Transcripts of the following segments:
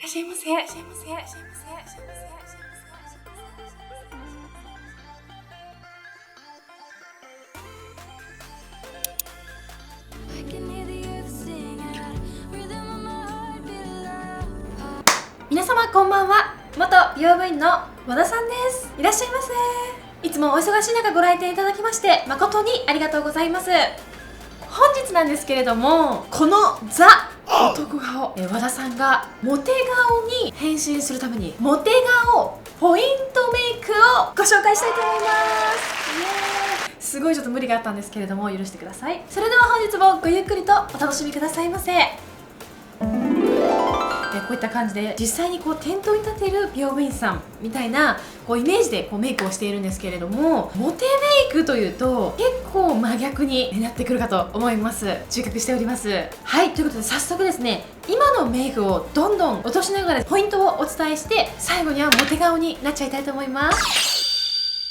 らっしゃいませ。いらっしゃいませ。いらっしゃいませ。いらっしゃいませ。皆様こんばんは。元美容部員の和田さんです。いらっしゃいませ。いつもお忙しい中ご来店いただきまして誠にありがとうございます。本日なんですけれども、このザ男顔、和田さんがモテ顔に変身するためにモテ顔ポイントメイクをご紹介したいと思います。すごいちょっと無理があったんですけれども許してください。それでは本日もごゆっくりとお楽しみくださいませ。こういった感じで実際に店頭に立てる美容部員さんみたいなイメージでメイクをしているんですけれども、モテメイクというと結構真逆になってくるかと思います。自覚しております。はい、ということで早速ですね、今のメイクをどんどん落としながらポイントをお伝えして最後にはモテ顔になっちゃいたいと思います。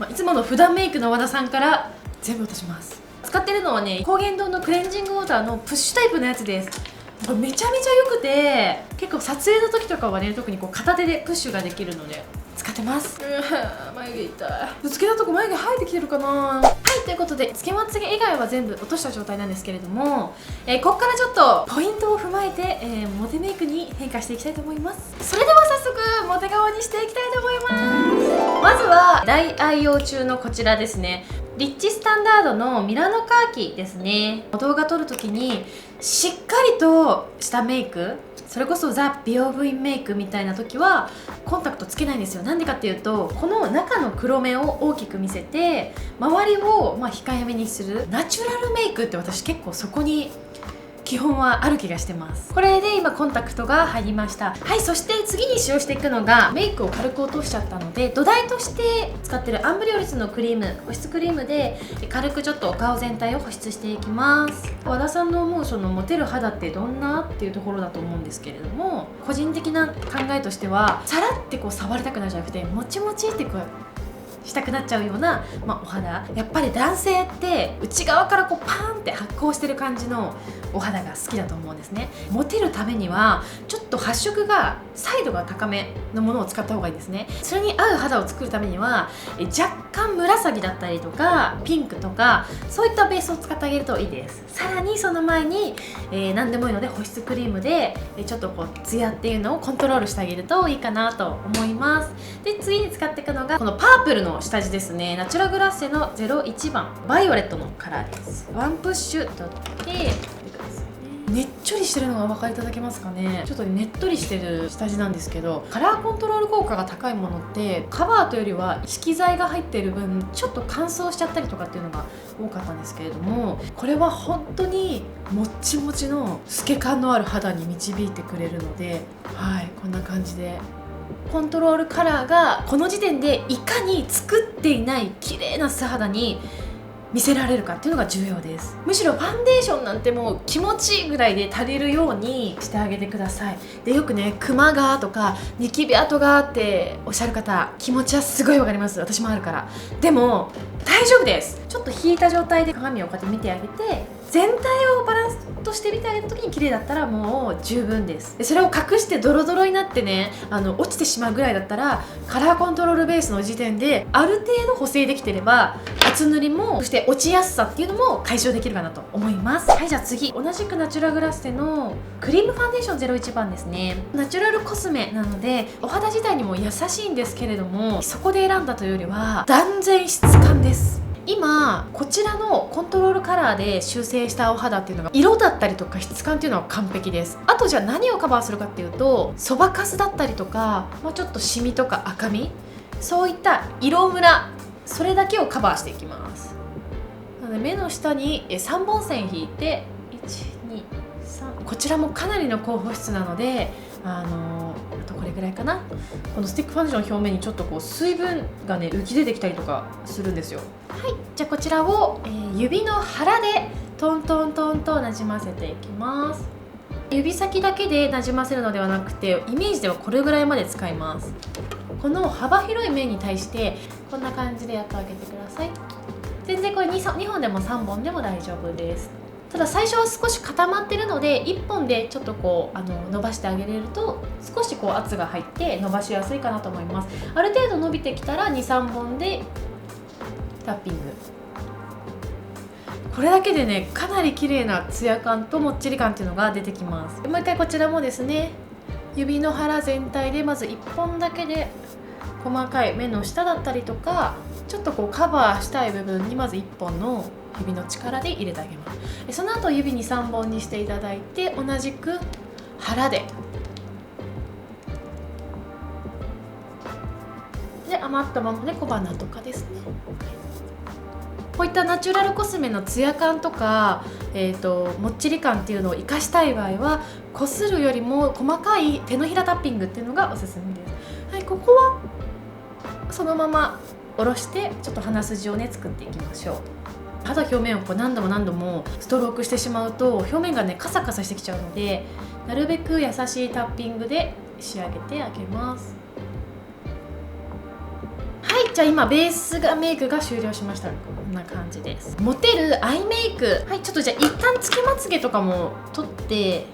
いつもの普段メイクの和田さんから全部落とします。使ってるのはね、高原堂のクレンジングウォーターのプッシュタイプのやつです。これめちゃめちゃ良くて、結構撮影の時とかはね、特に片手でプッシュができるので使ってます。眉毛痛い。ぶつけたとこ眉毛生えてきてるかな。はい、ということでつけまつげ以外は全部落とした状態なんですけれども、ここからちょっとポイントを踏まえて、モテメイクに変化していきたいと思います。それでは早速モテ顔にしていきたいと思います。まずは大愛用中のこちらですね、リッチスタンダードのミラノカーキですね。動画撮るときにしっかりとしたメイク、それこそザ・美容部員メイクみたいな時はコンタクトつけないんですよ。なんでかっていうと、この中の黒目を大きく見せて周りを控えめにするナチュラルメイクって、私結構そこに基本はある気がしてます。これで今コンタクトが入りました。はい、そして次に使用していくのが、メイクを軽く落としちゃったので土台として使ってるアンブリオリスのクリーム、保湿クリームで軽くちょっとお顔全体を保湿していきます。和田さんの思うそのモテる肌ってどんなっていうところだと思うんですけれども、個人的な考えとしては、さらって触りたくなるじゃなくて、もちもちってしたくなっちゃうような、お肌。やっぱり男性って内側からパーンって発光してる感じのお肌が好きだと思うんですね。モテるためにはちょっと発色が彩度が高めのものを使った方がいいですね。それに合う肌を作るためには若干紫だったりとかピンクとか、そういったベースを使ってあげるといいです。さらにその前に、何でもいいので保湿クリームでちょっとツヤっていうのをコントロールしてあげるといいかなと思います。で、次に使っていくのがこのパープルの下地ですね。ナチュラグラッセの01番バイオレットのカラーです。ワンプッシュ取ってねっちょりしてるのがお分かりいただけますかね。ちょっとねっとりしてる下地なんですけど、カラーコントロール効果が高いものってカバーというよりは色剤が入っている分ちょっと乾燥しちゃったりとかっていうのが多かったんですけれども、これは本当にもっちもちの透け感のある肌に導いてくれるので、はい、こんな感じでコントロールカラーがこの時点でいかに作っていない綺麗な素肌に見せられるかっていうのが重要です。むしろファンデーションなんてもう気持ちいいぐらいで足りるようにしてあげてください。で、よくね、クマがとかニキビ跡がっておっしゃる方、気持ちはすごいわかります。私もあるから。でも大丈夫です。ちょっと引いた状態で鏡をこうやって見てあげて、全体をバランスとして見てあげた時に綺麗だったらもう十分です。で、それを隠してドロドロになってね、落ちてしまうぐらいだったらカラーコントロールベースの時点である程度補正できてれば、厚塗りもそして落ちやすさっていうのも解消できるかなと思います。はい、じゃあ次、同じくナチュラグラッセのクリームファンデーション01番ですね。ナチュラルコスメなのでお肌自体にも優しいんですけれども、そこで選んだというよりは断然質感です。今こちらのコントロールカラーで修正したお肌っていうのが色だったりとか質感っていうのは完璧です。あとじゃあ何をカバーするかっていうと、そばかすだったりとか、ちょっとシミとか赤み、そういった色ムラ、それだけをカバーしていきます。なので目の下に3本線引いて123、こちらもかなりの高保湿なので、あとこれぐらいかな。このスティックファンデーションの表面にちょっと水分がね浮き出てきたりとかするんですよ。はい、じゃあこちらを、指の腹でトントントンとなじませていきます。指先だけでなじませるのではなくて、イメージではこれぐらいまで使います。この幅広い面に対してこんな感じでやってあげてください。全然これ 2本でも3本でも大丈夫です。ただ最初は少し固まってるので1本でちょっとこう伸ばしてあげれると少しこう圧が入って伸ばしやすいかなと思います。ある程度伸びてきたら 2,3 本でタッピング。これだけでねかなり綺麗なツヤ感ともっちり感っていうのが出てきます。もう一回こちらもですね、指の腹全体でまず1本だけで細かい目の下だったりとかちょっとこうカバーしたい部分にまず1本の指の力で入れてあげます。その後指に3本にしていただいて同じく腹で余ったままで小鼻とかですね。こういったナチュラルコスメのツヤ感とか、もっちり感っていうのを生かしたい場合はこするよりも細かい手のひらタッピングっていうのがおすすめです。はい、ここはそのまま下ろしてちょっと鼻筋をね作っていきましょう。肌表面をこう何度も何度もストロークしてしまうと表面がねカサカサしてきちゃうので、なるべく優しいタッピングで仕上げてあげます。はい、じゃあ今ベースがメイクが終了しました。こんな感じです。モテるアイメイク。はい、ちょっとじゃあ一旦つけまつげとかも取って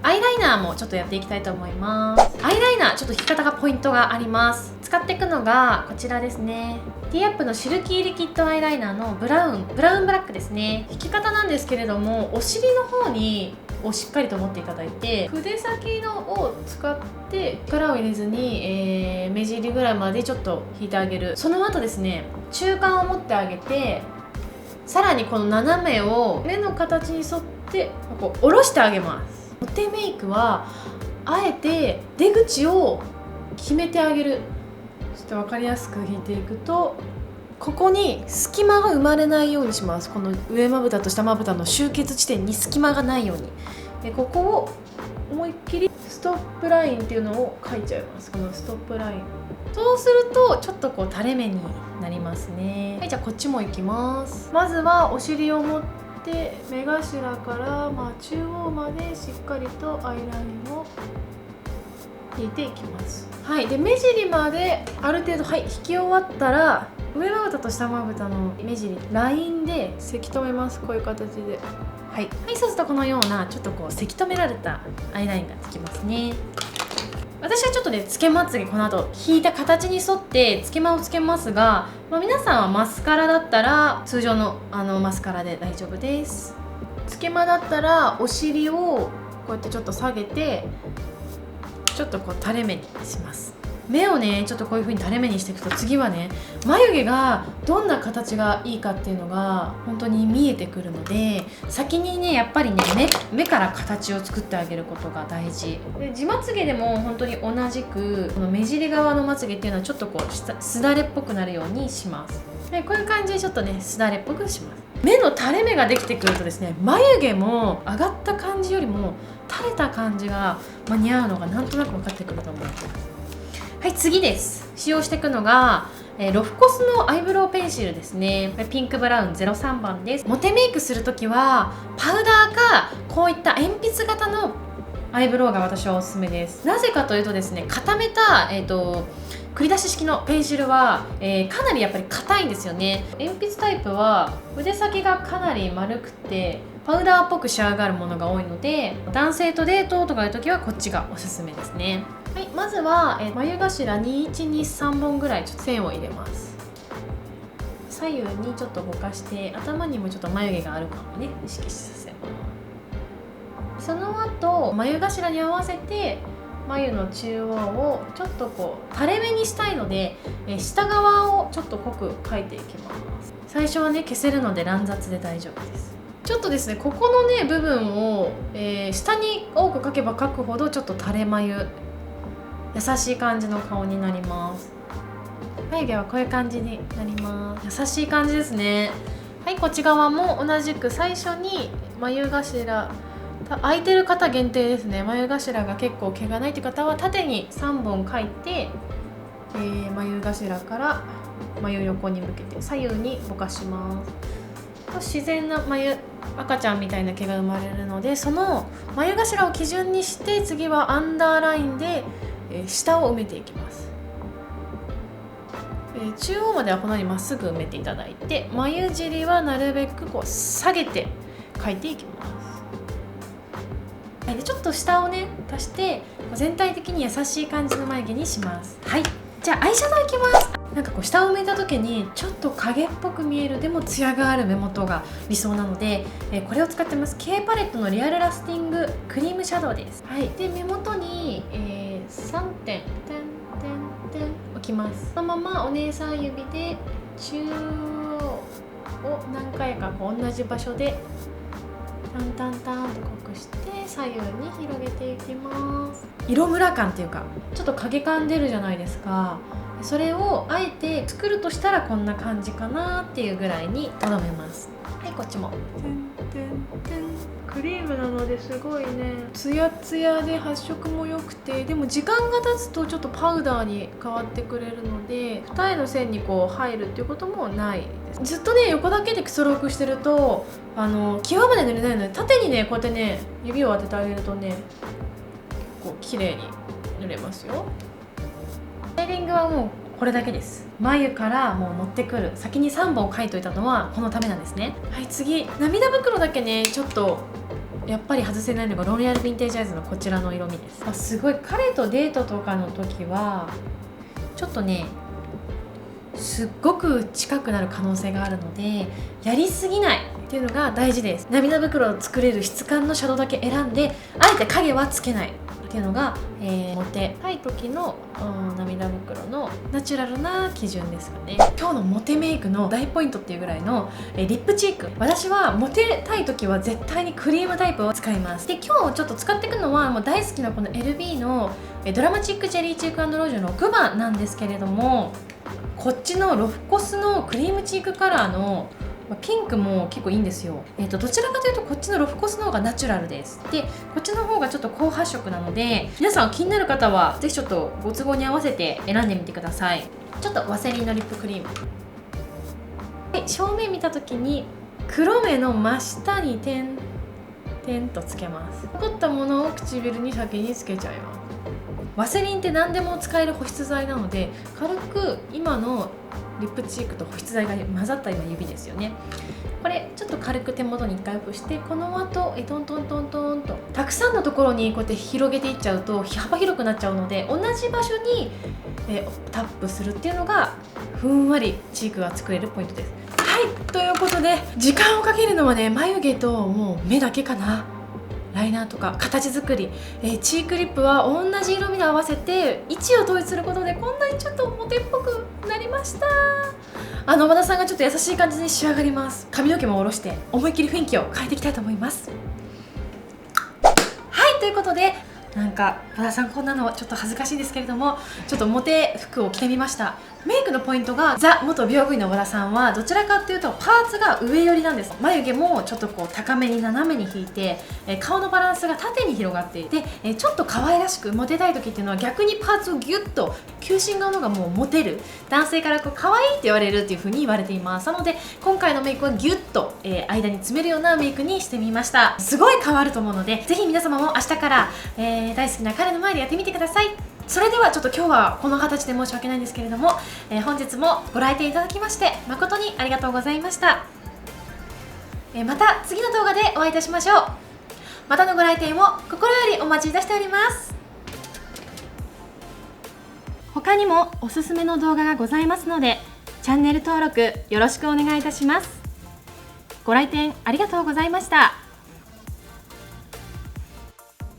アイライナーもちょっとやっていきたいと思います。アイライナーちょっと引き方がポイントがあります。使っていくのがこちらですね。ティーアップのシルキーリキッドアイライナーのブラウンブラックですね。引き方なんですけれども、お尻の方にしっかりと持っていただいて、筆先のを使って力を入れずに、目尻ぐらいまでちょっと引いてあげる。その後ですね、中間を持ってあげて、さらにこの斜めを目の形に沿ってこう下ろしてあげます。モテメイクはあえて出口を決めてあげる。ちょっと分かりやすく引いていくと、ここに隙間が生まれないようにします。この上まぶたと下まぶたの集結地点に隙間がないように。でここを思いっきりストップラインっていうのを書いちゃいます。このストップライン。そうするとちょっとこう垂れ目になりますね。はい、じゃあこっちもいきます。まずはお尻を持って目頭から、中央までしっかりとアイラインを引いていきます。はい、で目尻まである程度、引き終わったら上まぶたと下まぶたの目尻ラインでせき止めます。こういう形で。はい、そうするとこのようなちょっとこうせき止められたアイラインがつきますね。私はちょっとねつけまつげこの後引いた形に沿ってつけまをつけますが、皆さんはマスカラだったら通常のマスカラで大丈夫です。つけまだったらお尻をこうやってちょっと下げてちょっとこう垂れ目にします。目をねちょっとこういう風に垂れ目にしていくと、次はね眉毛がどんな形がいいかっていうのが本当に見えてくるので、先にねやっぱりね目から形を作ってあげることが大事で、地まつげでも本当に同じくこの目尻側のまつげっていうのはちょっとこうすだれっぽくなるようにします。でこういう感じでちょっとねすだれっぽくします。目の垂れ目ができてくるとですね、眉毛も上がった感じよりも垂れた感じが似合うのがなんとなく分かってくると思います。はい、次です。使用していくのが、ロフコスのアイブロウペンシルですね。これピンクブラウン03番です。モテメイクするときはパウダーかこういった鉛筆型のアイブロウが私はおすすめです。なぜかというとですね、固めた、繰り出し式のペンシルは、かなりやっぱり硬いんですよね。鉛筆タイプは筆先がかなり丸くてパウダーっぽく仕上がるものが多いので、男性とデートとかいう時はこっちがおすすめですね。はい、まずは、眉頭2,1,2,3本ぐらいちょっと線を入れます。左右にちょっとぼかして頭にもちょっと眉毛があるかもね意識させます。その後眉頭に合わせて眉の中央をちょっとこう垂れ目にしたいので、下側をちょっと濃く描いていきます。最初はね消せるので乱雑で大丈夫です。ちょっとですねここのね部分を、下に多く描けば描くほどちょっと垂れ眉優しい感じの顔になります。眉毛はこういう感じになります。優しい感じですね。はい、こっち側も同じく最初に眉頭空いてる方限定ですね。眉頭が結構毛がないという方は縦に3本描いて、眉頭から眉横に向けて左右にぼかします。自然な赤ちゃんみたいな毛が生まれるので、その眉頭を基準にして次はアンダーラインで下を埋めていきます。中央まではこのようにまっすぐ埋めていただいて、眉尻はなるべくこう下げて描いていきます。はい、でちょっと下をね足して全体的に優しい感じの眉毛にします。はい、じゃあアイシャドウいきます。なんかこう下を向いた時にちょっと影っぽく見えるでもツヤがある目元が理想なので、これを使ってます。 K パレットのリアルラスティングクリームシャドウです。はい、で目元に、3点置きます。そのままお姉さん指で中央を何回かこう同じ場所でタンタンタンと濃くして左右に広げていきます。色ムラ感っていうかちょっと影感出るじゃないですか。それをあえて作るとしたらこんな感じかなっていうぐらいにとどめます。はい、こっちもクリームなのですごいねツヤツヤで発色も良くて、でも時間が経つとちょっとパウダーに変わってくれるので二重の線にこう入るっていうこともないです。ずっとね横だけでクソロークしてると際まで塗れないので、縦にねこうやってね指を当ててあげるとねこう綺麗に塗れますよ。スタイリングはもうこれだけです。眉からもう乗ってくる先に3本描いといたのはこのためなんですね。はい、次涙袋だけねちょっとやっぱり外せないのがロレアルヴィンテージアイズのこちらの色味です。すごい彼とデートとかの時はちょっとねすっごく近くなる可能性があるのでやりすぎないっていうのが大事です。涙袋を作れる質感のシャドウだけ選んであえて影はつけないっていうのが、モテたい時の、涙袋のナチュラルな基準ですかね。今日のモテメイクの大ポイントっていうぐらいの、リップチーク、私はモテたい時は絶対にクリームタイプを使います。で今日ちょっと使っていくのはもう大好きなこの LB のドラマチックジェリーチーク&ロージュ6番なんですけれども、こっちのロフコスのクリームチークカラーのピンクも結構いいんですよ。どちらかというとこっちのロフコスの方がナチュラルです。でこっちの方がちょっと高発色なので皆さん気になる方はぜひちょっとご都合に合わせて選んでみてください。ちょっとワセリンのリップクリームで正面見た時に黒目の真下に点々とつけます。残ったものを唇に先につけちゃいます。ワセリンって何でも使える保湿剤なので軽く今のリップチークと保湿剤が混ざった今指ですよね。これちょっと軽く手元に1回オフしてこの後トントントントンとたくさんのところにこうやって広げていっちゃうと幅広くなっちゃうので同じ場所にタップするっていうのがふんわりチークが作れるポイントです。はい、ということで時間をかけるのはね眉毛ともう目だけかな。ライナーとか形作り、チークリップは同じ色味で合わせて位置を統一することでこんなにちょっとモテっぽくなりました。和田さんがちょっと優しい感じに仕上がります。髪の毛も下ろして思いっきり雰囲気を変えていきたいと思います。はい、ということでなんか和田さんこんなのちょっと恥ずかしいですけれどもちょっとモテ服を着てみました。メイクのポイントがザ元美容部員の和田さんはどちらかっていうとパーツが上寄りなんです。眉毛もちょっとこう高めに斜めに引いて、顔のバランスが縦に広がっていて、ちょっと可愛らしくモテたい時っていうのは逆にパーツをギュッと球心顔のがもうモテる男性からこう可愛いって言われるっていう風に言われています。なので今回のメイクはギュッと、間に詰めるようなメイクにしてみました。すごい変わると思うのでぜひ皆様も明日から、大好きな彼の前でやってみてください。それではちょっと今日はこの形で申し訳ないんですけれども、本日もご来店いただきまして誠にありがとうございました。また次の動画でお会いいたしましょう。またのご来店を心よりお待ちいたしております。他にもおすすめの動画がございますのでチャンネル登録よろしくお願いいたします。ご来店ありがとうございました。